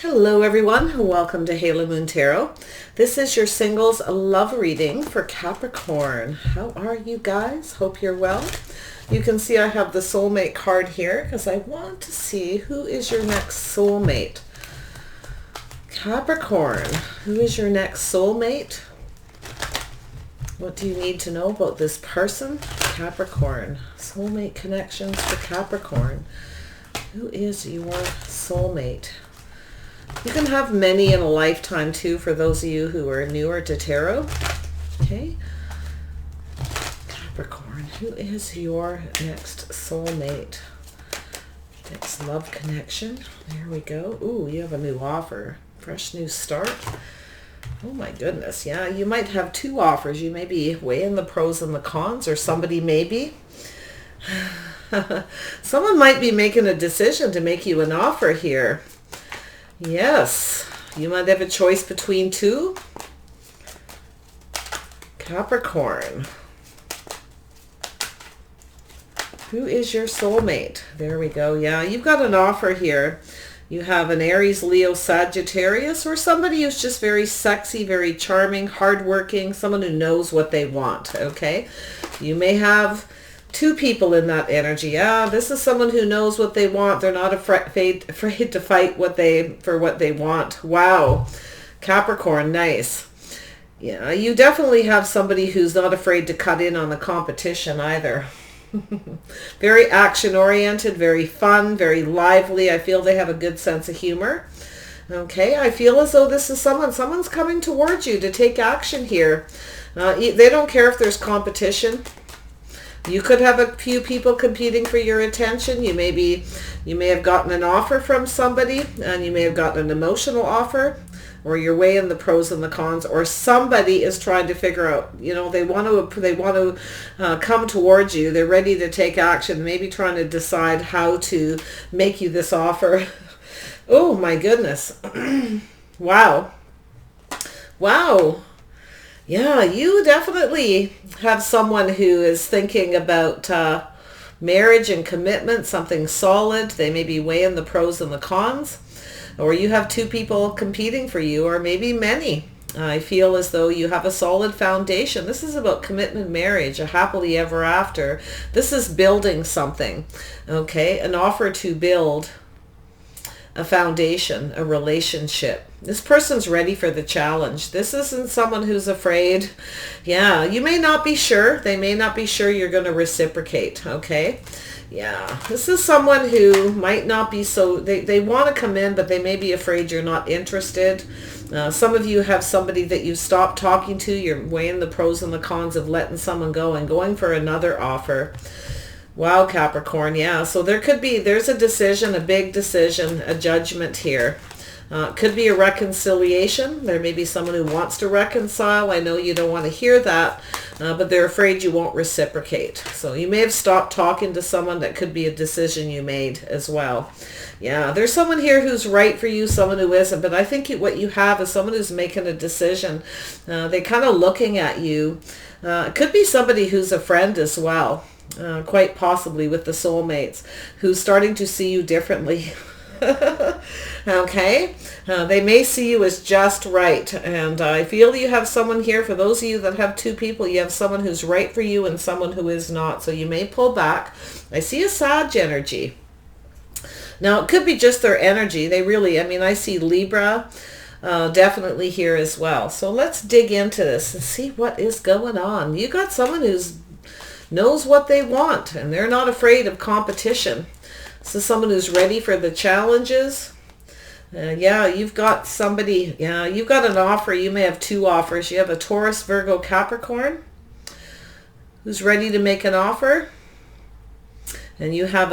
Hello everyone, welcome to Halo Moon Tarot. This is your singles love reading for Capricorn. How are you guys? Hope you're well. You can see I have the soulmate card here because I want to see who is your next soulmate. Capricorn, who is your next soulmate? What do you need to know about this person? Capricorn, soulmate connections for Capricorn. Who is your soulmate? You can have many in a lifetime too, for those of you who are newer to tarot. Okay. Capricorn, who is your next soulmate? Next love connection. There we go. Ooh, you have a new offer. Fresh new start. Oh my goodness. Yeah, you might have two offers. You may be weighing the pros and the cons, or somebody may be. Someone might be making a decision to make you an offer here. Yes, you might have a choice between two. Capricorn. Who is your soulmate? There we go. Yeah, you've got an offer here. You have an Aries, Leo, Sagittarius, or somebody who's just very sexy, very charming, hardworking, someone who knows what they want, okay? You may have two people in that energy. Yeah, this is someone who knows what they want. They're not afraid to fight for what they want. Wow. Capricorn, nice. Yeah, you definitely have somebody who's not afraid to cut in on the competition either. Very action-oriented, very fun, very lively. I feel they have a good sense of humor. Okay, I feel as though this is someone's coming towards you to take action here. They don't care if there's competition. You could have a few people competing for your attention. You may have gotten an offer from somebody, and you may have gotten an emotional offer, or you're weighing the pros and the cons, or somebody is trying to figure out, they want to come towards you. They're ready to take action, maybe trying to decide how to make you this offer. Oh my goodness. Wow. Wow. Yeah, you definitely have someone who is thinking about marriage and commitment, something solid. They may be weighing the pros and the cons. Or you have two people competing for you, or maybe many. I feel as though you have a solid foundation. This is about commitment, marriage, a happily ever after. This is building something, okay? An offer to build a foundation, a relationship. This person's ready for the challenge. This isn't someone who's afraid. Yeah, you may not be sure. They may not be sure you're going to reciprocate, okay? Yeah, this is someone who might not be so, they want to come in, but they may be afraid you're not interested. Some of you have somebody that you stopped talking to. You're weighing the pros and the cons of letting someone go and going for another offer. Wow, Capricorn, yeah. So there's a decision, a big decision, a judgment here. Could be a reconciliation. There may be someone who wants to reconcile. I know you don't want to hear that, but they're afraid you won't reciprocate. So you may have stopped talking to someone. That could be a decision you made as well. Yeah, there's someone here who's right for you, someone who isn't. But I think what you have is someone who's making a decision. They're kind of looking at you. It could be somebody who's a friend as well. Quite possibly with the soulmates, who's starting to see you differently. Okay, they may see you as just right, and I feel you have someone here. For those of you that have two people, you have someone who's right for you and someone who is not, so you may pull back. I see a Sag energy. Now it could be just their energy. I see Libra definitely here as well. So let's dig into this and see what is going on. You got someone who's knows what they want, and they're not afraid of competition. This is someone who's ready for the challenges. Yeah, you've got somebody. Yeah, you've got an offer. You may have two offers. You have a Taurus, Virgo, Capricorn who's ready to make an offer, and you have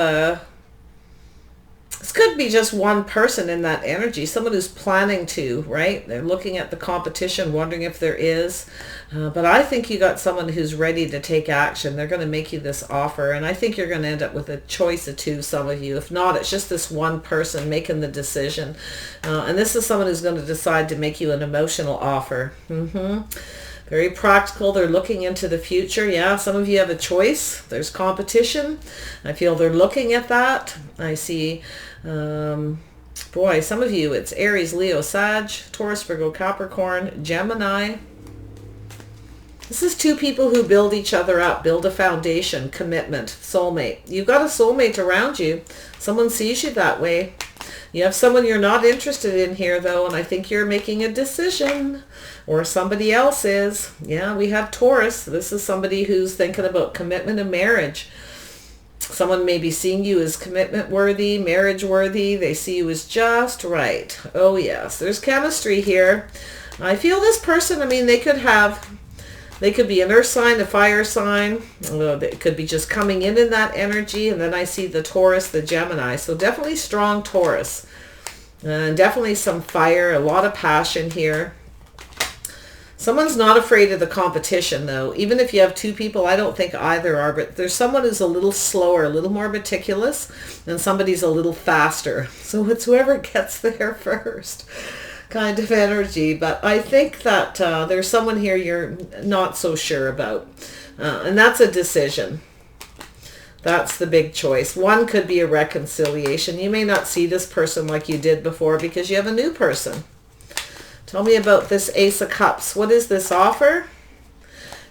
this could be just one person in that energy, someone who's planning to, right? They're looking at the competition, wondering if there is. But I think you got someone who's ready to take action. They're going to make you this offer, and I think you're going to end up with a choice of two, some of you. If not, it's just this one person making the decision. And this is someone who's going to decide to make you an emotional offer. Very practical. They're looking into the future. Yeah, some of you have a choice. There's competition. I feel they're looking at that. I see Boy, some of you, it's Aries, Leo, Sag, Taurus, Virgo, Capricorn, Gemini. This is two people who build each other up, build a foundation, commitment, soulmate. You've got a soulmate around you. Someone sees you that way. You have someone you're not interested in here, though, and I think you're making a decision, or somebody else is. Yeah, we have Taurus. This is somebody who's thinking about commitment and marriage. Someone may be seeing you as commitment worthy, marriage worthy. They see you as just right. Oh, yes. There's chemistry here. I feel this person, I mean, they could be an earth sign, a fire sign. They could be just coming in that energy. And then I see the Taurus, the Gemini. So definitely strong Taurus. And definitely some fire, a lot of passion here. Someone's not afraid of the competition, though. Even if you have two people, I don't think either are. But there's someone who's a little slower, a little more meticulous, and somebody's a little faster. So it's whoever gets there first kind of energy. But I think that there's someone here you're not so sure about. And that's a decision. That's the big choice. One could be a reconciliation. You may not see this person like you did before because you have a new person. Tell me about this Ace of Cups. What is this offer?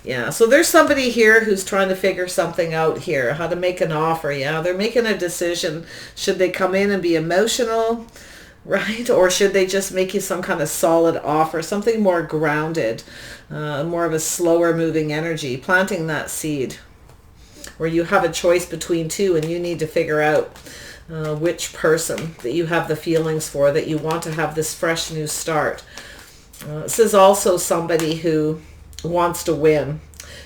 Yeah, so there's somebody here who's trying to figure something out here, how to make an offer. Yeah, they're making a decision. Should they come in and be emotional, right? Or should they just make you some kind of solid offer, something more grounded, more of a slower moving energy, planting that seed where you have a choice between two and you need to figure out which person that you have the feelings for, that you want to have this fresh new start. This is also somebody who wants to win.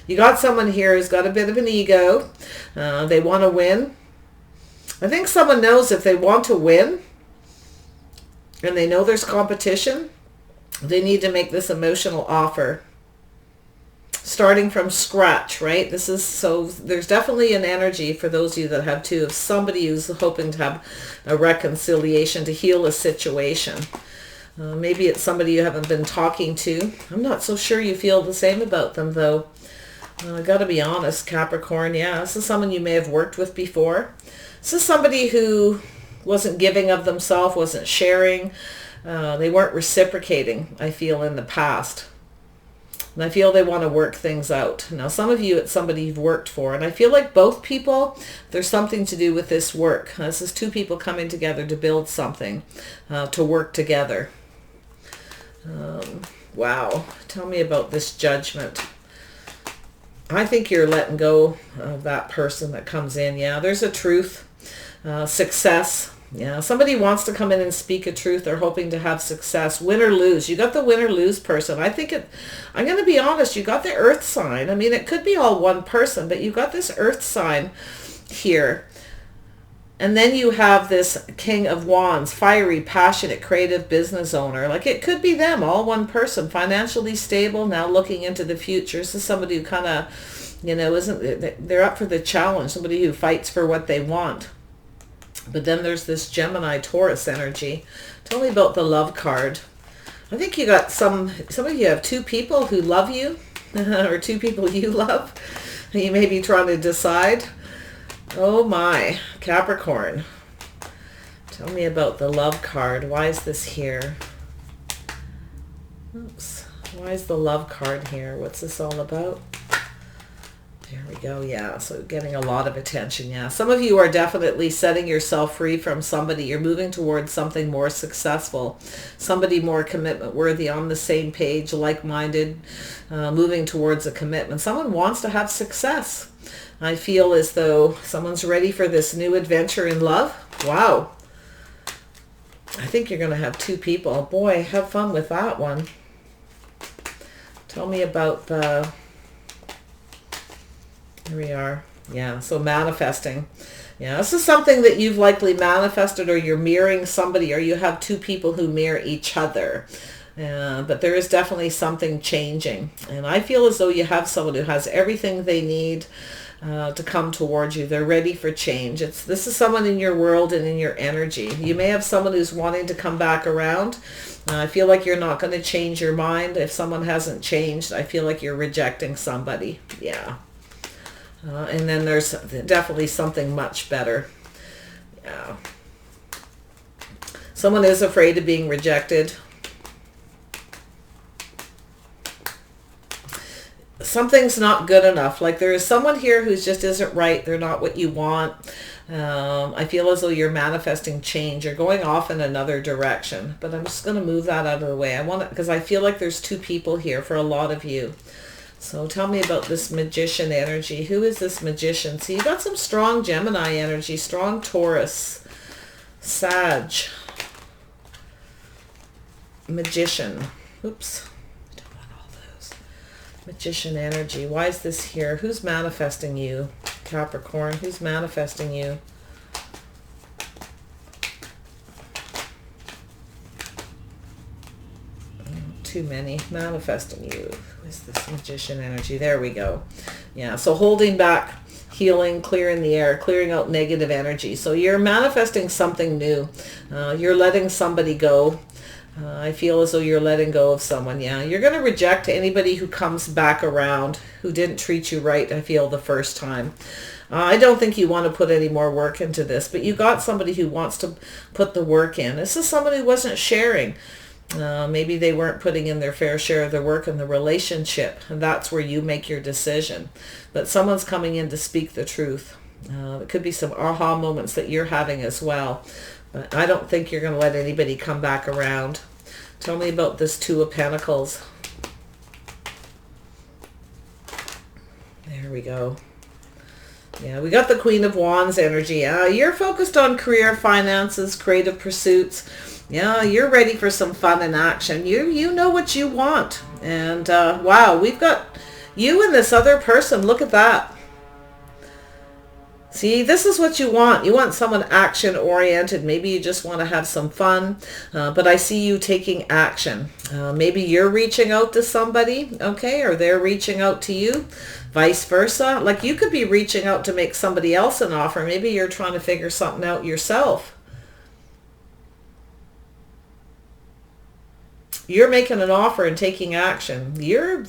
You got someone here who's got a bit of an ego. They want to win. I think someone knows if they want to win and they know there's competition, they need to make this emotional offer. Starting from scratch, right? This is so there's definitely an energy for those of you that have two of somebody who's hoping to have a reconciliation, to heal a situation. Maybe it's somebody you haven't been talking to. I'm not so sure you feel the same about them, though. I got to be honest, Capricorn. Yeah, this is someone you may have worked with before. This is somebody who wasn't giving of themselves, wasn't sharing. They weren't reciprocating, I feel, in the past. And I feel they want to work things out. Now, some of you, it's somebody you've worked for. And I feel like both people, there's something to do with this work. This is two people coming together to build something, to work together. Wow. Tell me about this Judgment. I think you're letting go of that person that comes in. Yeah, there's a truth, success. Yeah, somebody wants to come in and speak a truth. They're hoping to have success. Win or lose. You got the win or lose person. I'm going to be honest, you got the earth sign. I mean, it could be all one person, but you got this earth sign here. And then you have this King of Wands, fiery, passionate, creative business owner. Like it could be them, all one person, financially stable, now looking into the future. This is somebody who kind of, they're up for the challenge, somebody who fights for what they want. But then there's this Gemini Taurus energy. Tell me about the love card. I think you got some of you have two people who love you, or two people you love. You may be trying to decide. Oh my, Capricorn. Tell me about the love card. Why is this here? Oops. Why is the love card here? What's this all about? There we go. Yeah, so getting a lot of attention. Yeah, some of you are definitely setting yourself free from somebody. You're moving towards something more successful, somebody more commitment worthy, on the same page, like-minded, moving towards a commitment. Someone wants to have success. I feel as though someone's ready for this new adventure in love. Wow. I think you're going to have two people. Boy, have fun with that one. Tell me about the... Here we are. Yeah, so manifesting. Yeah, this is something that you've likely manifested, or you're mirroring somebody, or you have two people who mirror each other. But there is definitely something changing. And I feel as though you have someone who has everything they need to come towards you. They're ready for change. This is someone in your world and in your energy. You may have someone who's wanting to come back around. I feel like you're not going to change your mind. If someone hasn't changed, I feel like you're rejecting somebody. Yeah. And then there's definitely something much better. Yeah. Someone is afraid of being rejected. Something's not good enough. Like there is someone here who just isn't right. They're not what you want. I feel as though you're manifesting change. You're going off in another direction. But I'm just going to move that out of the way. I want it because I feel like there's two people here for a lot of you. So tell me about this magician energy. Who is this magician? See, you got some strong Gemini energy, strong Taurus, Sag, magician. Oops. Magician energy. Why is this here? Who's manifesting you? Capricorn. Who's manifesting you? Too many. Manifesting you. Who is this magician energy? There we go. Yeah, so holding back, healing, clearing the air, clearing out negative energy. So you're manifesting something new. You're letting somebody go. I feel as though you're letting go of someone. Yeah, you're going to reject anybody who comes back around, who didn't treat you right, I feel, the first time. I don't think you want to put any more work into this, but you got somebody who wants to put the work in. This is somebody who wasn't sharing. Maybe they weren't putting in their fair share of their work in the relationship, and that's where you make your decision. But someone's coming in to speak the truth. It could be some aha moments that you're having as well. But I don't think you're going to let anybody come back around. Tell me about this Two of Pentacles. There we go. Yeah, we got the Queen of Wands energy. You're focused on career, finances, creative pursuits. Yeah, you're ready for some fun and action. You know what you want. And wow, we've got you and this other person. Look at that. See, this is what you want. You want someone action-oriented. Maybe you just want to have some fun. But I see you taking action. Maybe you're reaching out to somebody, okay, or they're reaching out to you. Vice versa. Like you could be reaching out to make somebody else an offer. Maybe you're trying to figure something out yourself. You're making an offer and taking action. You're,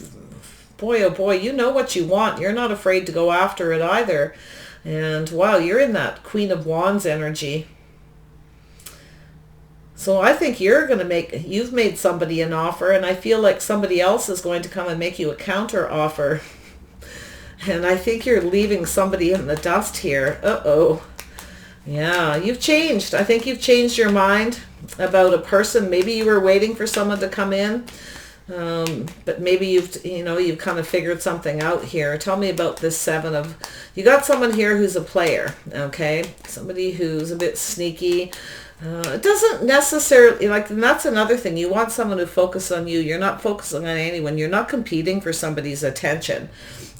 boy, oh boy, you know what you want. You're not afraid to go after it either. And wow, you're in that Queen of Wands energy. So I think you've made somebody an offer, and I feel like somebody else is going to come and make you a counter offer. And I think you're leaving somebody in the dust here. Uh-oh. Yeah, you've changed. I think you've changed your mind about a person. Maybe you were waiting for someone to come in. But maybe you've kind of figured something out here. Tell me about this you got someone here who's a player, okay? Somebody who's a bit sneaky. It doesn't necessarily, and that's another thing. You want someone who focuses on you. You're not focusing on anyone. You're not competing for somebody's attention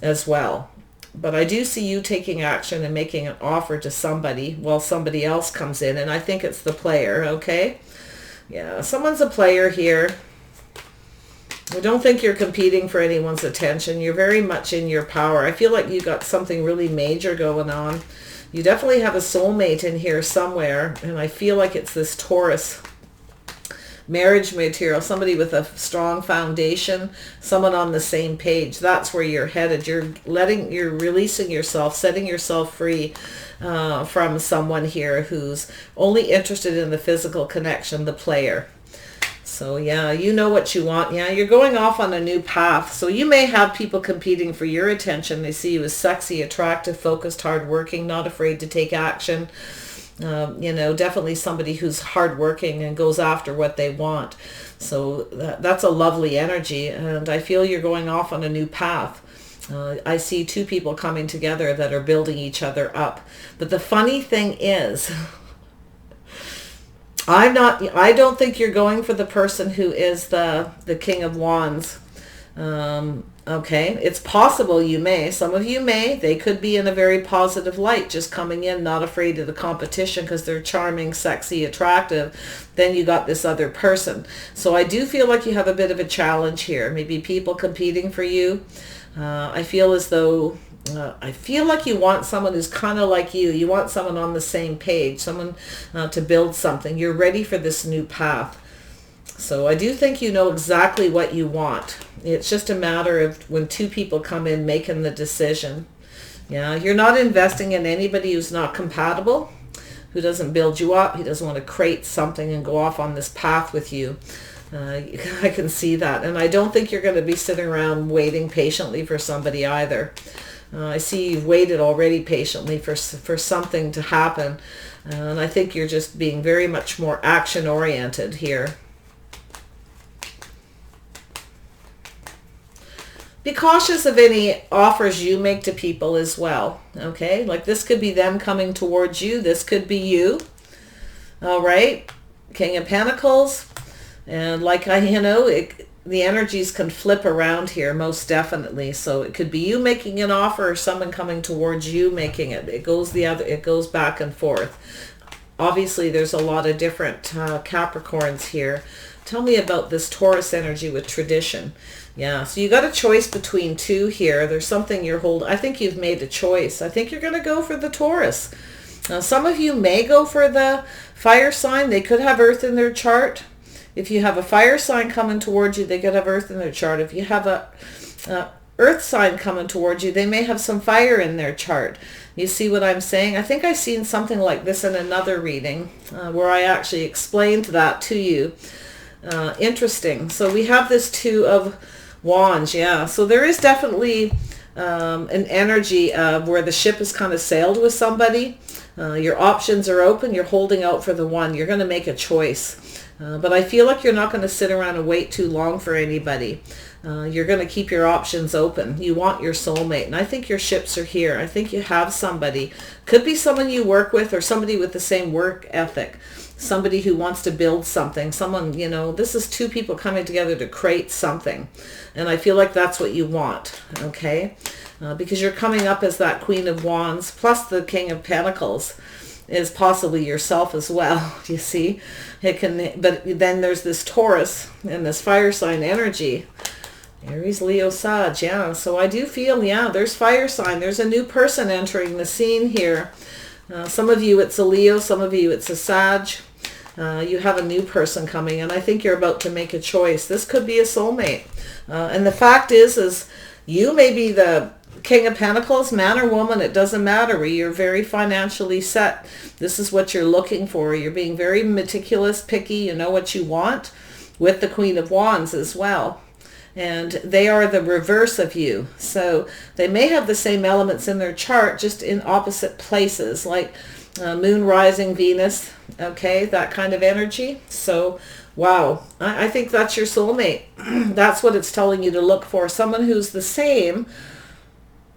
as well. But I do see you taking action and making an offer to somebody while somebody else comes in. And I think it's the player, okay? Yeah, someone's a player here. I don't think you're competing for anyone's attention. You're very much in your power. I feel like you got something really major going on. You definitely have a soulmate in here somewhere. And I feel like it's this Taurus marriage material. Somebody with a strong foundation. Someone on the same page. That's where you're headed. You're releasing yourself, setting yourself free from someone here who's only interested in the physical connection, the player. So yeah, you know what you want. Yeah, you're going off on a new path. So you may have people competing for your attention. They see you as sexy, attractive, focused, hardworking, not afraid to take action. Definitely somebody who's hardworking and goes after what they want. So that's a lovely energy. And I feel you're going off on a new path. I see two people coming together that are building each other up. But the funny thing is, I don't think you're going for the person who is the King of Wands. Okay, it's possible you may. Some of you may. They could be in a very positive light, just coming in, not afraid of the competition because they're charming, sexy, attractive. Then you got this other person. So I do feel like you have a bit of a challenge here. Maybe people competing for you. I feel as though I feel like you want someone who's kind of like you. You want someone on the same page, someone to build something. You're ready for this new path. So I do think you know exactly what you want. It's just a matter of when two people come in making the decision. Yeah, you're not investing in anybody who's not compatible. who doesn't build you up. He doesn't want to create something and go off on this path with you. I can see that. And I don't think you're going to be sitting around waiting patiently for somebody either. I see you've waited already patiently for something to happen. And I think you're just being very much more action-oriented here. Be cautious of any offers you make to people as well, okay? Like this could be them coming towards you. This could be you, all right? King of Pentacles. And like the energies can flip around here, most definitely. So it could be you making an offer or someone coming towards you making it. It goes back and forth. Obviously, there's a lot of different Capricorns here. Tell me about this Taurus energy with tradition. Yeah, so you got a choice between two here. There's something you're holding. I think you've made a choice. I think you're going to go for the Taurus. Now, some of you may go for the fire sign. They could have Earth in their chart. If you have a fire sign coming towards you, they could have Earth in their chart. If you have a Earth sign coming towards you, they may have some fire in their chart. You see what I'm saying? I think I've seen something like this in another reading where I actually explained that to you. Interesting. So we have this Two of Wands, yeah. So there is definitely an energy of where the ship has kind of sailed with somebody. Your options are open. You're holding out for the one. You're going to make a choice. But I feel like you're not going to sit around and wait too long for anybody. You're going to keep your options open. You want your soulmate. And I think your ships are here. I think you have somebody. Could be someone you work with or somebody with the same work ethic. Somebody who wants to build something. Someone, this is two people coming together to create something. And I feel like that's what you want, okay? Because you're coming up as that Queen of Wands, plus the King of Pentacles is possibly yourself as well, you see? But then there's this Taurus and this fire sign energy. Aries, Leo, Sag, yeah. So I do feel, yeah, there's fire sign. There's a new person entering the scene here. Some of you it's a Leo, some of you it's a Sag. You have a new person coming, and I think you're about to make a choice. This could be a soulmate. And the fact is you may be the King of Pentacles, man or woman, it doesn't matter. You're very financially set. This is what you're looking for. You're being very meticulous, picky. You know what you want, with the Queen of Wands as well. And they are the reverse of you. So they may have the same elements in their chart, just in opposite places, like moon rising Venus, okay, that kind of energy. So wow, I think that's your soulmate. That's what it's telling you to look for. Someone who's the same,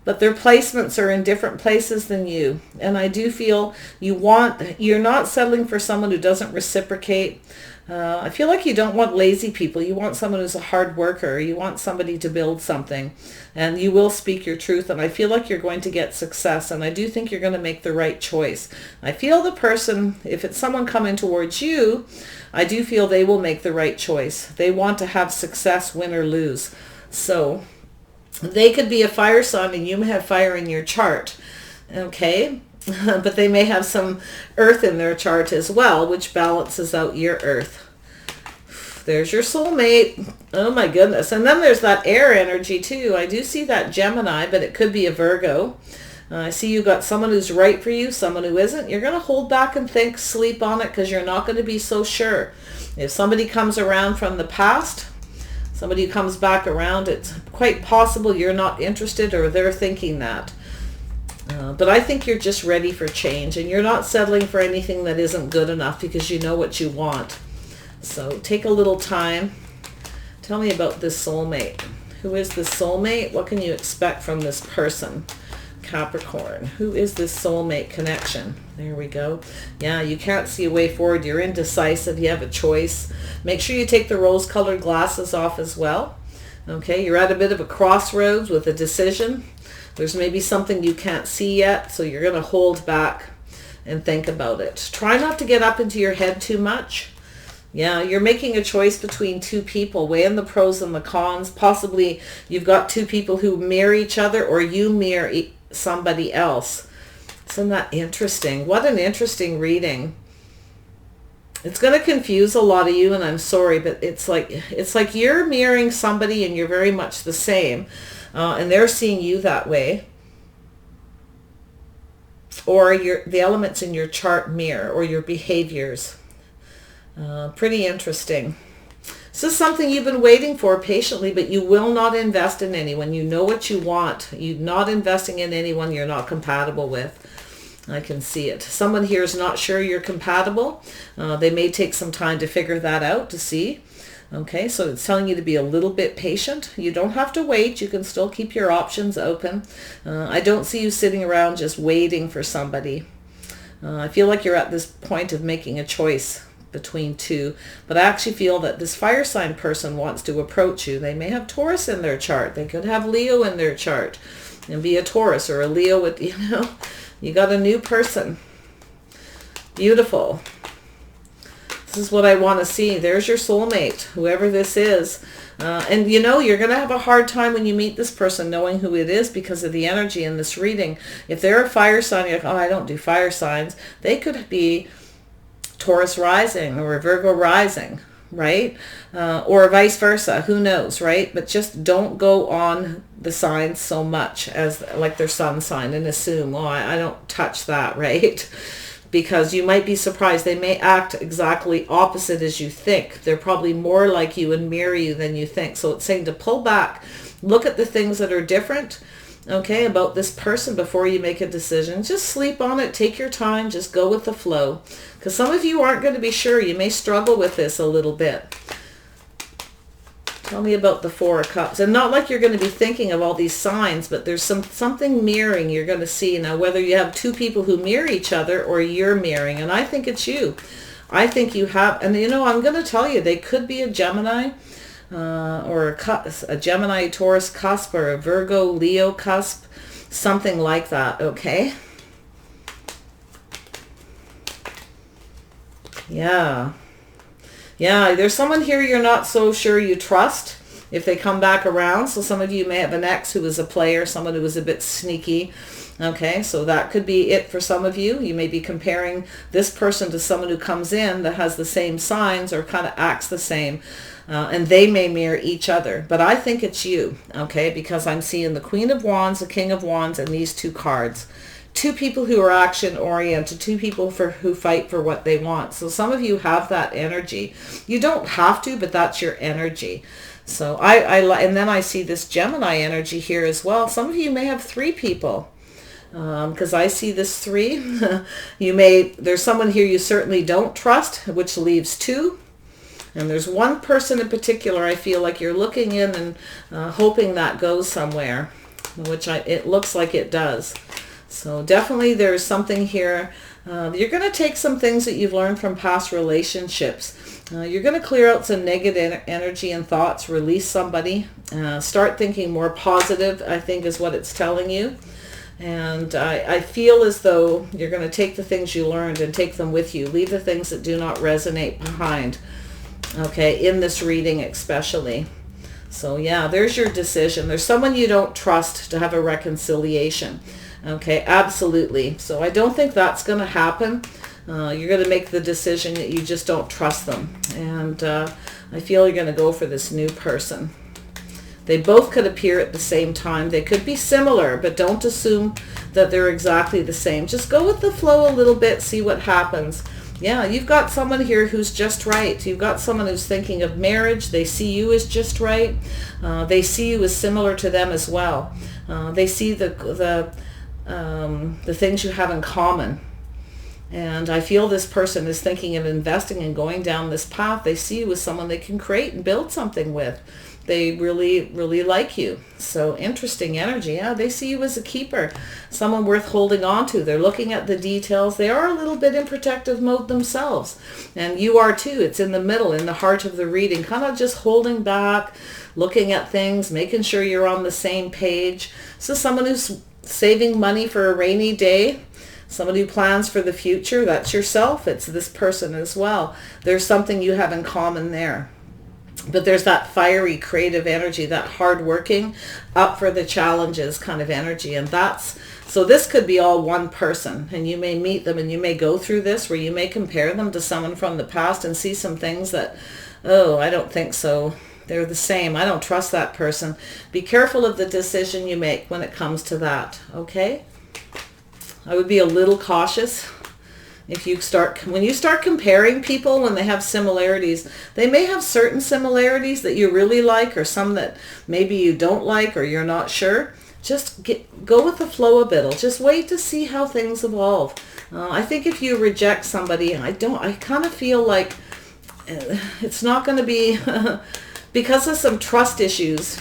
but their placements are in different places than you. And I do feel you're not settling for someone who doesn't reciprocate. I feel like you don't want lazy people. You want someone who's a hard worker. You want somebody to build something. And you will speak your truth. And I feel like you're going to get success. And I do think you're going to make the right choice. I feel the person, if it's someone coming towards you, I do feel they will make the right choice. They want to have success, win or lose. So they could be a fire sign and you may have fire in your chart. Okay? But they may have some earth in their chart as well, which balances out your earth. There's your soulmate. Oh my goodness. And then there's that air energy too. I do see that Gemini, but it could be a Virgo. I see you got someone who's right for you, someone who isn't. You're going to hold back and think, sleep on it, because you're not going to be so sure. If somebody comes around from the past, somebody who comes back around, it's quite possible you're not interested or they're thinking that. But I think you're just ready for change, and you're not settling for anything that isn't good enough because you know what you want. So take a little time. Tell me about this soulmate. Who is this soulmate? What can you expect from this person? Capricorn. Who is this soulmate connection? There we go. Yeah, you can't see a way forward. You're indecisive. You have a choice. Make sure you take the rose-colored glasses off as well. Okay, you're at a bit of a crossroads with a decision. There's maybe something you can't see yet, so you're going to hold back and think about it. Try not to get up into your head too much. Yeah, you're making a choice between two people. Weigh in the pros and the cons. Possibly you've got two people who mirror each other, or you mirror somebody else. Isn't that interesting? What an interesting reading. It's going to confuse a lot of you, and I'm sorry, but it's like you're mirroring somebody and you're very much the same. And they're seeing you that way. or the elements in your chart mirror, or your behaviors. Pretty interesting. This is something you've been waiting for patiently, but you will not invest in anyone. You know what you want. You're not investing in anyone you're not compatible with. I can see it. Someone here is not sure you're compatible. They may take some time to figure that out, to see. Okay, so it's telling you to be a little bit patient. You don't have to wait. You can still keep your options open. I don't see you sitting around just waiting for somebody. I feel like you're at this point of making a choice between two, but I actually feel that this fire sign person wants to approach you. They may have Taurus in their chart. They could have Leo in their chart and be a Taurus or a Leo with, you got a new person. Beautiful. This is what I want to see. There's your soulmate, whoever this is. And you're going to have a hard time when you meet this person knowing who it is because of the energy in this reading. If they're a fire sign, you're like, oh, I don't do fire signs. They could be Taurus rising or a Virgo rising, right? Or vice versa. Who knows, right? But just don't go on the signs so much as like their sun sign and assume, oh, I don't touch that, right? Because you might be surprised. They may act exactly opposite as you think. They're probably more like you and mirror you than you think. So it's saying to pull back, look at the things that are different, okay, about this person before you make a decision. Just sleep on it. Take your time. Just go with the flow. Because some of you aren't going to be sure. You may struggle with this a little bit. Tell me about the Four of Cups. And not like you're going to be thinking of all these signs, but there's something mirroring you're going to see. Now, whether you have two people who mirror each other or you're mirroring, and I think it's you. I think you have, and I'm going to tell you, they could be a Gemini or a Gemini Taurus cusp or a Virgo Leo cusp, something like that, okay? Yeah. Yeah, there's someone here you're not so sure you trust if they come back around. So some of you may have an ex who was a player, someone who was a bit sneaky. Okay, so that could be it for some of you. You may be comparing this person to someone who comes in that has the same signs or kind of acts the same. And they may mirror each other. But I think it's you, okay, because I'm seeing the Queen of Wands, the King of Wands, and these two cards. Two people who are action-oriented, two people who fight for what they want. So some of you have that energy. You don't have to, but that's your energy. So and then I see this Gemini energy here as well. Some of you may have three people, because I see this three. There's someone here you certainly don't trust, which leaves two. And there's one person in particular I feel like you're looking in and hoping that goes somewhere, which it looks like it does. So definitely there's something here. You're going to take some things that you've learned from past relationships. You're going to clear out some negative energy and thoughts, release somebody, start thinking more positive, I think is what it's telling you. And I feel as though you're going to take the things you learned and take them with you. Leave the things that do not resonate behind, okay, in this reading especially. So yeah, there's your decision. There's someone you don't trust to have a reconciliation. Okay, absolutely. So I don't think that's going to happen. You're going to make the decision that you just don't trust them. And I feel you're going to go for this new person. They both could appear at the same time. They could be similar, but don't assume that they're exactly the same. Just go with the flow a little bit, see what happens. Yeah, you've got someone here who's just right. You've got someone who's thinking of marriage. They see you as just right. They see you as similar to them as well. They see the things you have in common. And I feel this person is thinking of investing and going down this path. They see you as someone they can create and build something with. They really, really like you. So interesting energy. Yeah, they see you as a keeper, someone worth holding on to. They're looking at the details. They are a little bit in protective mode themselves. And you are too. It's in the middle, in the heart of the reading, kind of just holding back, looking at things, making sure you're on the same page. So someone who's saving money for a rainy day, somebody who plans for the future, that's yourself. It's this person as well. There's something you have in common there. But there's that fiery, creative energy, that hardworking, up for the challenges kind of energy. And so this could be all one person. And you may meet them and you may go through this where you may compare them to someone from the past and see some things that, oh, I don't think so. They're the same. I don't trust that person. Be careful of the decision you make when it comes to that, okay? I would be a little cautious. When you start comparing people when they have similarities, they may have certain similarities that you really like, or some that maybe you don't like, or you're not sure. Just go with the flow a bit. Just wait to see how things evolve. I think if you reject somebody, I kind of feel like it's not going to be because of some trust issues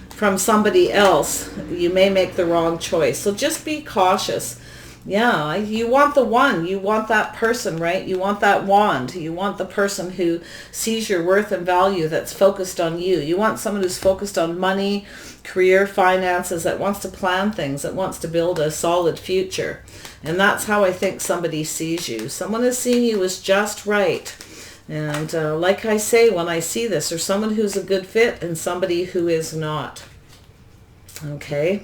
from somebody else, you may make the wrong choice. So just be cautious. Yeah, you want the one. You want that person, right? You want that wand. You want the person who sees your worth and value, that's focused on you. You want someone who's focused on money, career, finances, that wants to plan things, that wants to build a solid future. And that's how I think somebody sees you. Someone is seeing you as just right. And like I say, when I see this, there's someone who's a good fit and somebody who is not. Okay?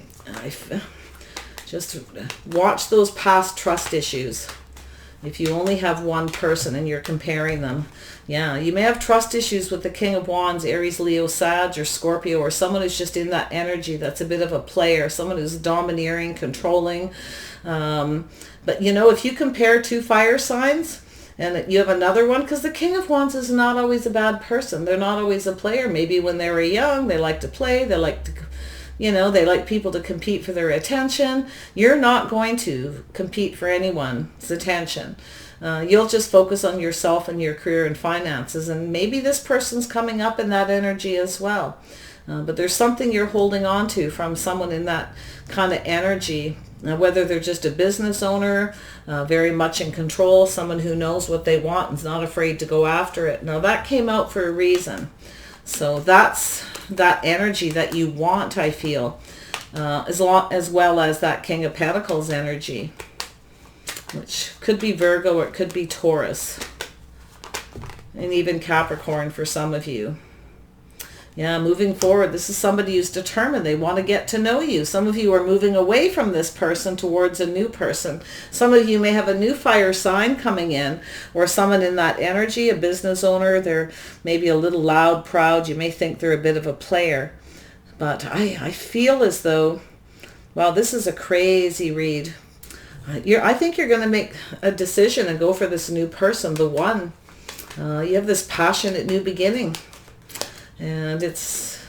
Just watch those past trust issues. If you only have one person and you're comparing them. Yeah, you may have trust issues with the King of Wands, Aries, Leo, Sag, or Scorpio, or someone who's just in that energy that's a bit of a player, someone who's domineering, controlling. But you know, if you compare two fire signs and you have another one, because the King of Wands is not always a bad person. They're not always a player. Maybe when they were young, they like to play, they like to... they like people to compete for their attention. You're not going to compete for anyone's attention. You'll just focus on yourself and your career and finances. And maybe this person's coming up in that energy as well. But there's something you're holding on to from someone in that kind of energy. Whether they're just a business owner, very much in control, someone who knows what they want and is not afraid to go after it. Now that came out for a reason. So that's that energy that you want, I feel, as well as that King of Pentacles energy, which could be Virgo or it could be Taurus, and even Capricorn for some of you. Yeah, moving forward, this is somebody who's determined. They want to get to know you. Some of you are moving away from this person towards a new person. Some of you may have a new fire sign coming in, or someone in that energy, a business owner. They're maybe a little loud, proud. You may think they're a bit of a player. But I feel as though, well, this is a crazy read. I think you're going to make a decision and go for this new person, the one. You have this passionate new beginning. And it's,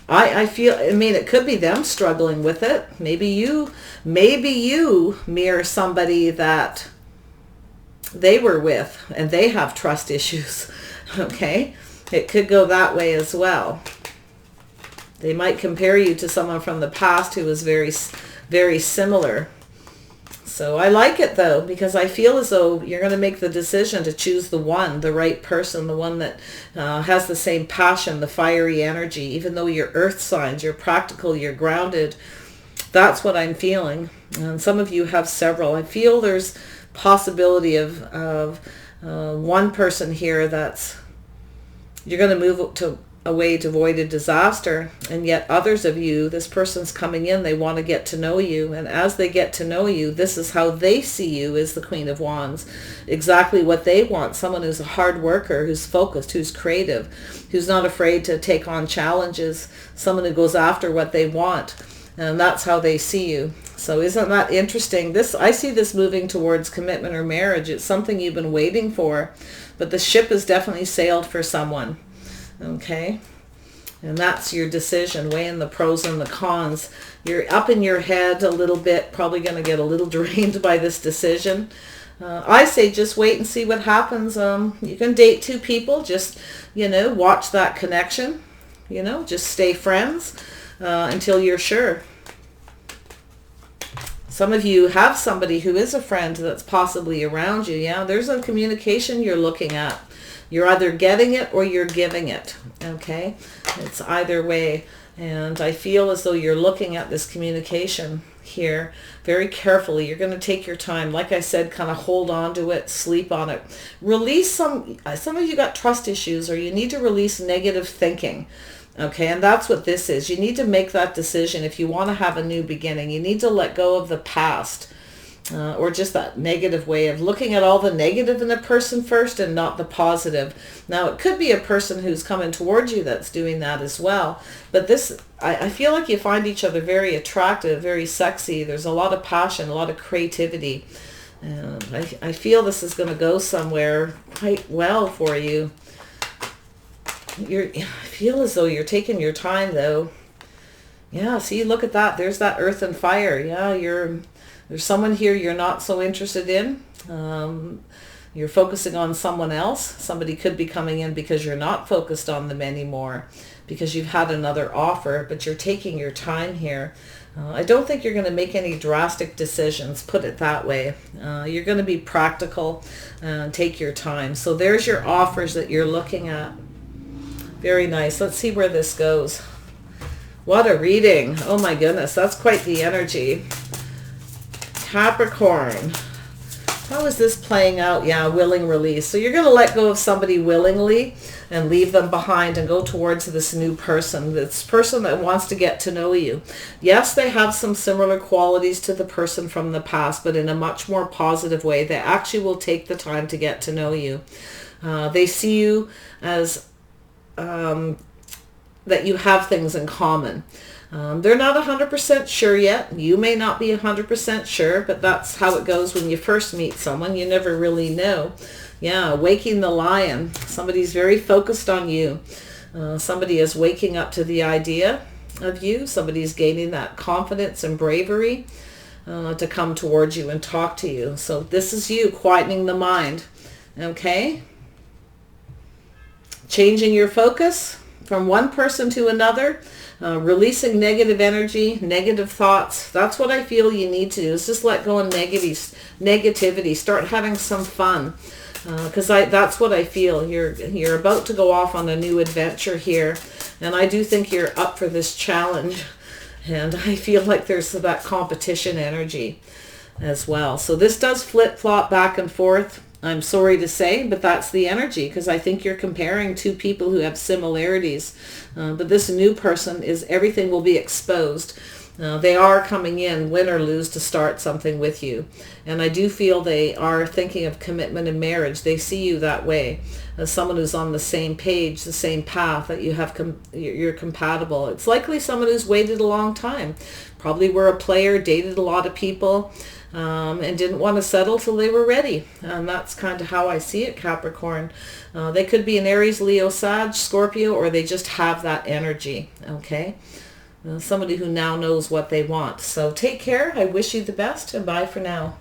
I feel, it could be them struggling with it. Maybe you mirror somebody that they were with and they have trust issues. Okay? It could go that way as well. They might compare you to someone from the past who was very, very similar. So I like it though, because I feel as though you're going to make the decision to choose the one, the right person, the one that has the same passion, the fiery energy. Even though you're earth signs, you're practical, you're grounded. That's what I'm feeling. And some of you have several. I feel there's possibility of one person here that's, you're going to move away to avoid a disaster, and yet others of you, this person's coming in, they want to get to know you, and as they get to know you, this is how they see you as the Queen of Wands, exactly what they want. Someone who's a hard worker, who's focused, who's creative, who's not afraid to take on challenges, someone who goes after what they want, and that's how they see you. So isn't that interesting? I see this moving towards commitment or marriage. It's something you've been waiting for, but the ship has definitely sailed for someone. Okay, and that's your decision, weighing the pros and the cons. You're up in your head a little bit, probably going to get a little drained by this decision. I say just wait and see what happens. You can date two people, just, watch that connection, just stay friends until you're sure. Some of you have somebody who is a friend that's possibly around you. Yeah, there's a communication you're looking at. You're either getting it or you're giving it, okay? It's either way. And I feel as though you're looking at this communication here very carefully. You're going to take your time. Like I said, kind of hold on to it, sleep on it. Release some of you got trust issues, or you need to release negative thinking, okay? And that's what this is. You need to make that decision if you want to have a new beginning. You need to let go of the past. or just that negative way of looking at all the negative in a person first and not the positive. Now, it could be a person who's coming towards you that's doing that as well. But this, I feel like you find each other very attractive, very sexy. There's a lot of passion, a lot of creativity. And I feel this is going to go somewhere quite well for you. I feel as though you're taking your time, though. Yeah, see, look at that. There's that earth and fire. Yeah, there's someone here you're not so interested in. You're focusing on someone else. Somebody could be coming in because you're not focused on them anymore, because you've had another offer, but you're taking your time here. I don't think you're going to make any drastic decisions, put it that way. You're going to be practical and take your time. So there's your offers that you're looking at. Very nice. Let's see where this goes. What a reading. Oh my goodness, that's quite the energy. Capricorn. How is this playing out? Yeah, willing release. So you're going to let go of somebody willingly and leave them behind and go towards this new person, this person that wants to get to know you. Yes, they have some similar qualities to the person from the past, but in a much more positive way. They actually will take the time to get to know you. They see you as that you have things in common. They're not 100% sure yet. You may not be 100% sure, but that's how it goes when you first meet someone. You never really know. Yeah, waking the lion. Somebody's very focused on you. Somebody is waking up to the idea of you. Somebody's gaining that confidence and bravery to come towards you and talk to you. So this is you quietening the mind. Okay? Changing your focus from one person to another, releasing negative energy, negative thoughts. That's what I feel you need to do, is just let go of negativity. Start having some fun, because that's what I feel. You're about to go off on a new adventure here, and I do think you're up for this challenge, and I feel like there's that competition energy as well. So this does flip-flop back and forth. I'm sorry to say, but that's the energy, because I think you're comparing two people who have similarities. But this new person is, everything will be exposed. They are coming in, win or lose, to start something with you. And I do feel they are thinking of commitment and marriage. They see you that way, as someone who's on the same page, the same path, that you have you're compatible. It's likely someone who's waited a long time. Probably were a player, dated a lot of people, and didn't want to settle till they were ready. And that's kind of how I see it, Capricorn. They could be an Aries, Leo, Sag, Scorpio, or they just have that energy, okay? Somebody who now knows what they want. So take care. I wish you the best, and bye for now.